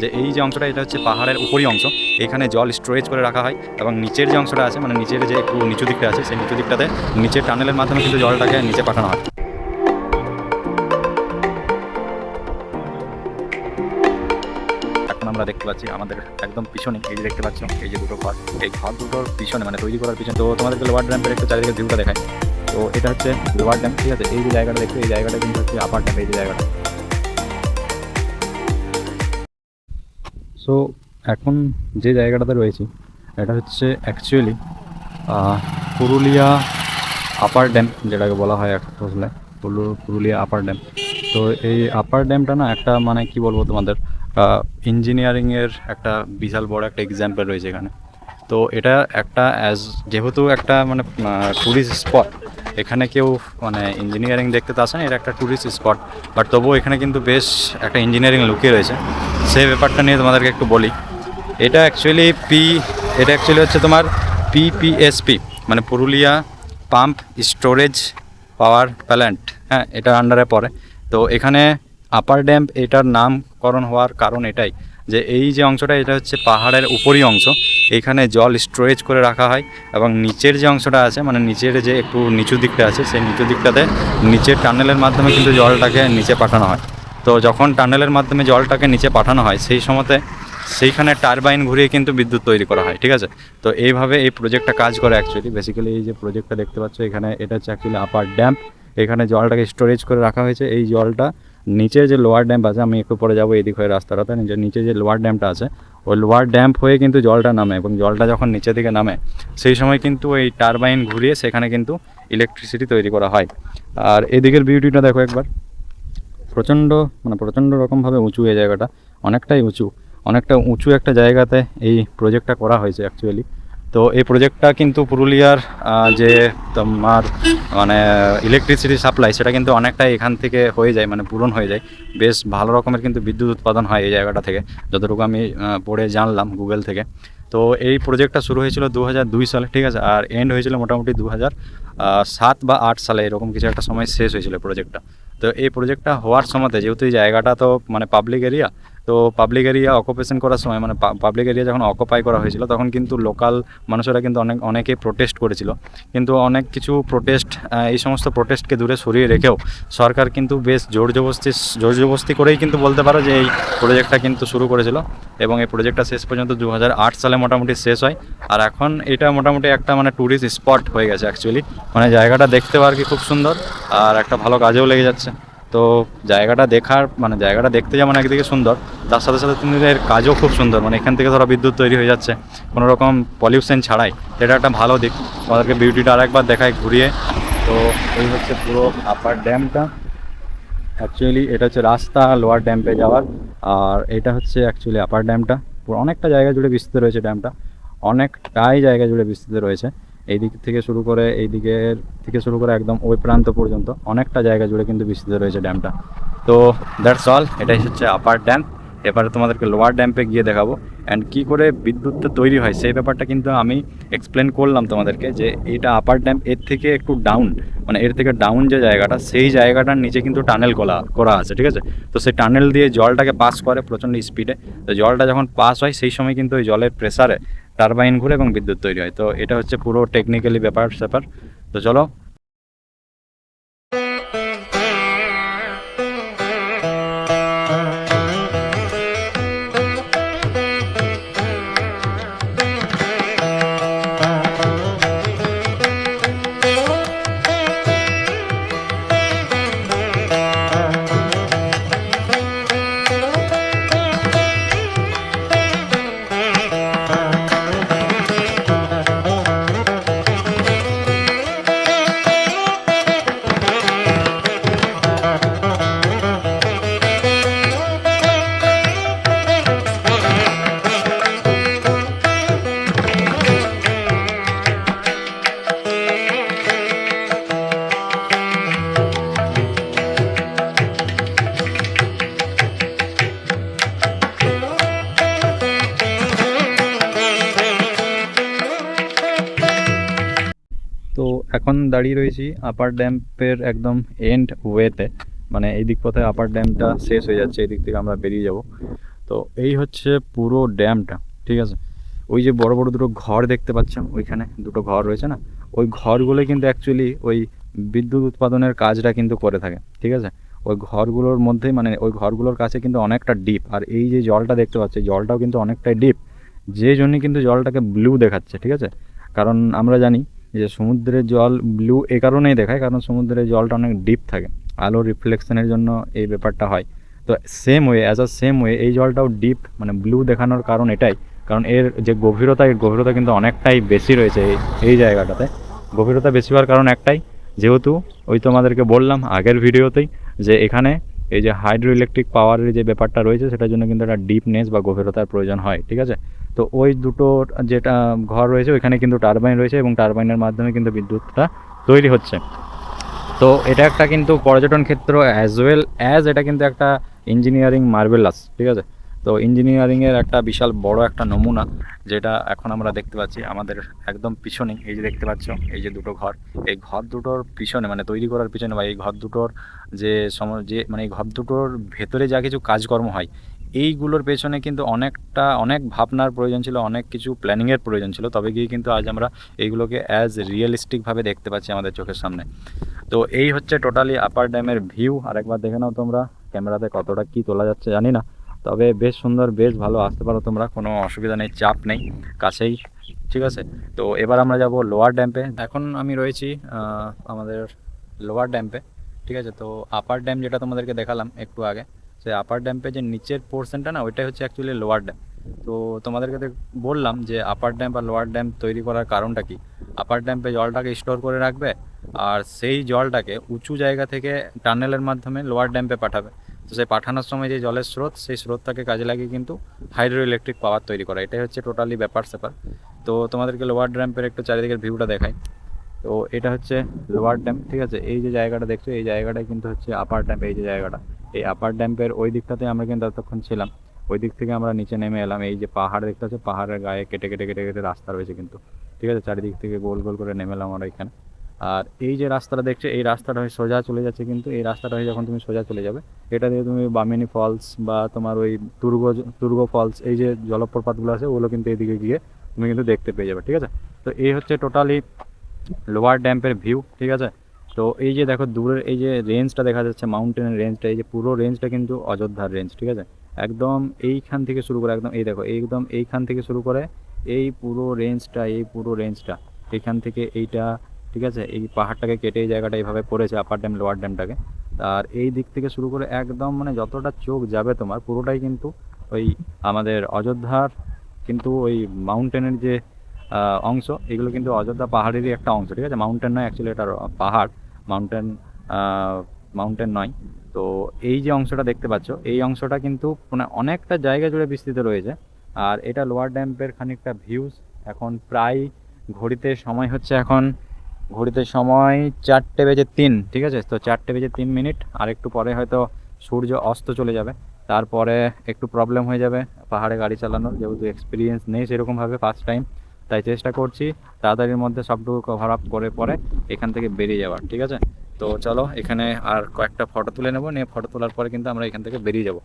যে এই যে অংশটা এটা হচ্ছে পাহাড়ের উপরই অংশ, এখানে জল স্টোরেজ করে রাখা হয় এবং নিচের যে অংশটা আছে মানে নিচের যে একটু নিচু দিকটা আছে সেই নিচু দিকটাতে নিচের টানেলের মাধ্যমে কিন্তু জলটাকে নিচে পাঠানো হয়। এখন আমরা দেখতে পাচ্ছি আমাদের একদম পিছনে এই যে দেখতে পাচ্ছ এই যে দুটো ঘর, এই ঘর দুটোর পিছনে মানে তৈরি করার পিছনে তো তোমাদেরকে লোয়ার ড্যাম্পের একটু চারিদিকে ভিউটা দেখায়। তো এটা হচ্ছে লোয়ার ড্যাম্প, ঠিক আছে। এই যে জায়গাটা দেখতে, এই জায়গাটা কিন্তু হচ্ছে আপার ড্যাম্প, এই যে জায়গাটা। সো এখন যে জায়গাটাতে রয়েছি এটা হচ্ছে অ্যাকচুয়ালি পুরুলিয়া আপার ড্যাম, যেটাকে বলা হয় আসলে পুরুলিয়া আপার ড্যাম। তো এই আপার ড্যামটা না একটা মানে কি বলবো তোমাদের ইঞ্জিনিয়ারিংয়ের একটা বিশাল বড় একটা এক্সাম্পল রয়েছে এখানে। তো এটা একটা যেহেতু একটা মানে ট্যুরিস্ট স্পট, এখানে কেউ মানে ইঞ্জিনিয়ারিং দেখতে তো আসে না, এটা একটা ট্যুরিস্ট স্পট, বাট তবুও এখানে কিন্তু বেশ একটা ইঞ্জিনিয়ারিং লুকিয়ে রয়েছে। সেই ব্যাপারটা নিয়ে তোমাদেরকে একটু বলি। এটা অ্যাকচুয়ালি হচ্ছে তোমার পিপিএসপি মানে Purulia pump storage power plant, হ্যাঁ, এটার আন্ডারে পড়ে। তো এখানে আপার ড্যাম এটার নামকরণ হওয়ার কারণ এটাই যে এই যে অংশটা এটা হচ্ছে পাহাড়ের উপরই অংশ, এখানে জল স্টোরেজ করে রাখা হয় এবং নিচের যে অংশটা আছে মানে নিচের যে একটু নিচু দিকটা আছে সেই নিচু দিকটাতে নিচের টানেলের মাধ্যমে কিন্তু জলটাকে নিচে পাঠানো হয়। তো যখন টানেলের মাধ্যমে জলটাকে নিচে পাঠানো হয় সেই সময়তে সেইখানে টারবাইন ঘুরিয়ে কিন্তু বিদ্যুৎ তৈরি করা হয়, ঠিক আছে। তো এইভাবে এই প্রজেক্টটা কাজ করে অ্যাকচুয়ালি। বেসিক্যালি এই যে প্রজেক্টটা দেখতে পাচ্ছ এখানে, এটা হচ্ছে অ্যাকচুয়ালি আপার ড্যাম্প, এখানে জলটাকে স্টোরেজ করে রাখা হয়েছে। এই জলটা নিচে যে লোয়ার ড্যাম্প আছে, আমি একটু পরে যাবো এইদিক হয়ে রাস্তাটাতে, নিচে যে লোয়ার ড্যাম্পটা আছে ওই লোয়ার ড্যাম্প হয়ে কিন্তু জলটা নামে এবং জলটা যখন নিচের দিকে নামে সেই সময় কিন্তু এই টারবাইন ঘুরিয়ে সেখানে কিন্তু ইলেকট্রিসিটি তৈরি করা হয়। আর এদিকের বিউটিটা দেখো একবার, প্রচণ্ড রকমভাবে উঁচু এই জায়গাটা, অনেকটা উঁচু একটা জায়গাতে এই প্রজেক্টটা করা হয়েছে অ্যাকচুয়ালি। তো এই প্রজেক্টটা কিন্তু পুরুলিয়ার যে তোমার মানে ইলেকট্রিসিটি সাপ্লাই সেটা কিন্তু অনেকটাই এখান থেকে হয়ে যায়, মানে পূরণ হয়ে যায়। বেশ ভালো রকমের কিন্তু বিদ্যুৎ উৎপাদন হয় এই জায়গাটা থেকে, যতটুকু আমি পড়ে জানলাম গুগল থেকে। তো এই প্রজেক্টটা শুরু হয়েছিল 2002 সালে, ঠিক আছে, আর এন্ড হয়েছিল মোটামুটি 2007 বা 8 সালে, এরকম কিছু একটা সময় শেষ হয়েছিল প্রজেক্টটা। তো এই প্রজেক্টটা হওয়ার সময়তে যেহেতু এই জায়গাটা তো মানে পাবলিক এরিয়া, তো পাবলিক এরিয়া অকুপেশন করার সময় মানে পাবলিক এরিয়া যখন অকুপাই করা হয়েছিল তখন কিন্তু লোকাল মানুষেরা কিন্তু অনেকে প্রোটেস্ট করেছিল। কিন্তু অনেক কিছু এই সমস্ত প্রোটেস্টকে দূরে সরিয়ে রেখেও সরকার কিন্তু বেশ জোর জবরদস্তি করেই কিন্তু বলতে পারো যে এই প্রজেক্টটা কিন্তু শুরু করেছিল এবং এই প্রজেক্টটা শেষ পর্যন্ত 2008 সালে মোটামুটি শেষ হয়। আর এখন এটা মোটামুটি একটা মানে ট্যুরিস্ট স্পট হয়ে গেছে অ্যাকচুয়ালি, মানে জায়গাটা দেখতেও আর কি খুব সুন্দর আর একটা ভালো কাজেও লেগে যাচ্ছে। তো জায়গাটা দেখতে যেমন একদিকে সুন্দর, তার সাথে সাথে এর কাজও খুব সুন্দর, মানে এখান থেকে ধরো বিদ্যুৎ তৈরি হয়ে যাচ্ছে কোনো রকম পলিউশন ছাড়াই, এটা একটা ভালো দিক। আমাদেরকে বিউটিটা আরেকবার দেখায় ঘুরিয়ে। তো এই হচ্ছে পুরো আপার ড্যামটা, অ্যাকচুয়ালি এটা হচ্ছে রাস্তা লোয়ার ড্যাম্পে যাওয়ার, আর এটা হচ্ছে অ্যাকচুয়ালি আপার ড্যামটা। পুরো অনেকটা জায়গা জুড়ে বিস্তৃত রয়েছে ড্যামটা, অনেকটাই জায়গা জুড়ে বিস্তৃত রয়েছে। এই দিক থেকে শুরু করে একদম ওই প্রান্ত পর্যন্ত অনেকটা জায়গা জুড়ে কিন্তু বিস্তৃত রয়েছে ড্যামটা। তো দ্যাটস অল, এটাই হচ্ছে আপার ড্যাম। এবারে তোমাদেরকে লোয়ার ড্যাম্পে গিয়ে দেখাবো অ্যান্ড কী করে বিদ্যুৎটা তৈরি হয় সেই ব্যাপারটা কিন্তু আমি এক্সপ্লেন করলাম তোমাদেরকে, যে এটা আপার ড্যাম্প, এর থেকে একটু ডাউন, মানে এর থেকে ডাউন যে জায়গাটা সেই জায়গাটার নিচে কিন্তু টানেল করা আছে, ঠিক আছে। তো সেই টানেল দিয়ে জলটাকে পাস করে প্রচণ্ড স্পিডে। তো জলটা যখন পাস হয় সেই সময় কিন্তু ওই জলের প্রেসারে টারবাইন ঘুরে এবং বিদ্যুৎ তৈরি হয়। তো এটা হচ্ছে পুরো টেকনিক্যালি ব্যাপার। তো চলো। তো এখন দাঁড়িয়ে রয়েছি আপার ড্যাম্পের একদম এন্ড ওয়েতে, মানে এই দিক পথে আপার ড্যামটা শেষ হয়ে যাচ্ছে, এই দিক থেকে আমরা বেরিয়ে যাব। তো এই হচ্ছে পুরো ড্যামটা, ঠিক আছে। ওই যে বড় বড় দুটো ঘর দেখতে পাচ্ছ, ওইখানে দুটো ঘর রয়েছে না, ওই ঘরগুলো কিন্তু অ্যাকচুয়ালি ওই বিদ্যুৎ উৎপাদনের কাজটা কিন্তু করে থাকে, ঠিক আছে। ওই ঘরগুলোর মধ্যে মানে ওই ঘরগুলোর কাছে কিন্তু অনেকটা ডিপ, আর এই যে জলটা দেখতে পাচ্ছি জলটাও কিন্তু অনেকটাই ডিপ, যে জন্যই কিন্তু জলটাকে ব্লু দেখাচ্ছে, ঠিক আছে। কারণ আমরা জানি যে সমুদ্রের জল ব্লু এ কারণেই দেখায়, কারণ সমুদ্রের জলটা অনেক ডিপ থাকে, আলো রিফ্লেকশনের জন্য এই ব্যাপারটা হয়। তো সেম ওয়ে এই জলটাও ডিপ মানে ব্লু দেখানোর কারণ এটাই, কারণ এর যে গভীরতা, এর গভীরতা কিন্তু অনেকটাই বেশি রয়েছে এই জায়গাটাতে। গভীরতা বেশি হওয়ার কারণ একটাই, যেহেতু ওই তোমাদেরকে বললাম আগের ভিডিওতেই যে এখানে এই যে হাইড্রো ইলেকট্রিক পাওয়ারের যে ব্যাপারটা রয়েছে সেটার জন্য কিন্তু একটা ডিপনেস বা গভীরতার প্রয়োজন হয়, ঠিক আছে। তো ওই দুটো যেটা ঘর রয়েছে ওইখানে কিন্তু টারবাইন রয়েছে, এবং টারবাইনের মাধ্যমে কিন্তু বিদ্যুৎটা তৈরি হচ্ছে। তো এটা একটা কিন্তু পর্যটন ক্ষেত্র অ্যাজ ওয়েল অ্যাজ এটা কিন্তু একটা ইঞ্জিনিয়ারিং মার্ভেলাস, ঠিক আছে। তো ইঞ্জিনিয়ারিংয়ের একটা বিশাল বড় একটা নমুনা, যেটা এখন আমরা দেখতে পাচ্ছি আমাদের একদম পিছনে। এই যে দেখতে পাচ্ছ এই যে দুটো ঘর, এই ঘর দুটোর পিছনে মানে তৈরি করার পিছনে বা এই ঘর দুটোর যে মানে এই ঘর দুটোর ভেতরে যা কিছু কাজকর্ম হয় এইগুলোর পেছনে কিন্তু অনেক ভাবনার প্রয়োজন ছিল, অনেক কিছু প্ল্যানিংয়ের প্রয়োজন ছিল, তবে গিয়ে কিন্তু আজ আমরা এইগুলোকে অ্যাজ রিয়েলিস্টিকভাবে দেখতে পাচ্ছি আমাদের চোখের সামনে। তো এই হচ্ছে টোটালি আপার ড্যামের ভিউ, আরেকবার দেখে নাও তোমরা ক্যামেরাতে কতটা কি তোলা যাচ্ছে জানি না, তবে বেশ সুন্দর, বেশ ভালো, আসতে পারো তোমরা, কোনো অসুবিধা নেই, চাপ নেই, কাছেই, ঠিক আছে। তো এবার আমরা যাব লোয়ার ড্যাম্পে। এখন আমি রয়েছি আমাদের লোয়ার ড্যাম্পে, ঠিক আছে। তো আপার ড্যাম যেটা তোমাদেরকে দেখালাম একটু আগে, সে আপার ড্যাম্পে যে নিচের পোর্শনটা না ওইটাই হচ্ছে অ্যাকচুয়ালি লোয়ার ড্যাম। তো তোমাদেরকে বললাম যে আপার ড্যাম আর লোয়ার ড্যাম তৈরি করার কারণটা কি। আপার ড্যাম্পে জলটাকে স্টোর করে রাখবে, আর সেই জলটাকে উঁচু জায়গা থেকে টানেলের মাধ্যমে লোয়ার ড্যাম্পে পাঠাবে। তো সেই পাঠানোর সময় যে জলের স্রোত, সেই স্রোতটাকে কাজে লাগিয়ে কিন্তু হাইড্রো ইলেকট্রিক পাওয়ার তৈরি করা, এটাই হচ্ছে টোটালি ব্যাপার স্যাপার। তো তোমাদেরকে লোয়ার ড্যাম্পের একটু চারিদিকের ভিউটা দেখাই। তো এটা হচ্ছে লোয়ার ড্যাম, ঠিক আছে। এই যে জায়গাটা দেখছো এই জায়গাটাই কিন্তু হচ্ছে আপার ড্যাম। এই যে জায়গাটা, এই আপার ড্যাম্পের ওই দিকটাতে আমরা কিন্তু এতক্ষণ ছিলাম, ওই দিক থেকে আমরা নিচে নেমে এলাম। এই যে পাহাড় দেখতে পাচ্ছ, পাহাড়ের গায়ে কেটে কেটে কেটে কেটে রাস্তা রয়েছে কিন্তু, ঠিক আছে, চারিদিক থেকে গোল গোল করে নেমে এলাম আমরা এখানে। আর এই যে রাস্তাটা দেখছো এই রাস্তাটা হয়ে সোজা চলে যাচ্ছে, কিন্তু এই রাস্তাটা হয়ে যখন তুমি সোজা চলে যাবে এটা দিয়ে তুমি বামিনী ফলস বা তোমার ওই দুর্গ ফলস, এই যে জলপ্রপাতগুলো আছে ওগুলো কিন্তু এদিকে গিয়ে তুমি কিন্তু দেখতে পেয়ে যাবে, ঠিক আছে। তো এই হচ্ছে টোটালি লোয়ার ড্যাম্পের ভিউ, ঠিক আছে। তো এই যে দেখো দূরের এই যে রেঞ্জটা দেখা যাচ্ছে, মাউন্টেনের রেঞ্জটা, এই যে পুরো রেঞ্জটা কিন্তু অযোধ্যার রেঞ্জ, ঠিক আছে। একদম এইখান থেকে শুরু করে একদম এই দেখো একদম এইখান থেকে শুরু করে এই পুরো রেঞ্জটা এখান থেকে এইটা, ঠিক আছে, এই পাহাড়টাকে কেটে এই জায়গাটা এইভাবে পড়েছে আপার ড্যাম লোয়ার ড্যামটাকে। আর এই দিক থেকে শুরু করে একদম মানে যতটা চোখ যাবে তোমার পুরোটাই কিন্তু ওই আমাদের অযোধ্যার কিন্তু ওই মাউন্টেনের যে অংশ, এগুলো কিন্তু অযোধ্যা পাহাড়েরই একটা অংশ, ঠিক আছে। মাউন্টেন নয় অ্যাকচুয়ালি, এটা পাহাড়, মাউন্টেন মাউন্টেন নয়। তো এই যে অংশটা দেখতে পাচ্ছ এই অংশটা কিন্তু মানে অনেকটা জায়গা জুড়ে বিস্তৃত রয়েছে। আর এটা লোয়ার ড্যাম্পের খানিকটা ভিউজ। এখন প্রায় ঘড়িতে সময় 4:03, ঠিক আছে। তো 4:03, আর একটু পরে হয়তো সূর্য অস্ত চলে যাবে, তারপরে একটু প্রবলেম হয়ে যাবে পাহাড়ে গাড়ি চালানোর, যেহেতু এক্সপিরিয়েন্স নেই সেরকমভাবে, ফার্স্ট টাইম, তাই চেষ্টা করছি তাড়াতাড়ির মধ্যে সবটুকু কভার আপ করে পরে এখান থেকে বেরিয়ে যাওয়ার, ঠিক আছে। তো চলো এখানে আর কয়েকটা ফটো তুলে নেবো, নিয়ে ফটো তোলার পরে কিন্তু আমরা এখান থেকে বেরিয়ে যাব।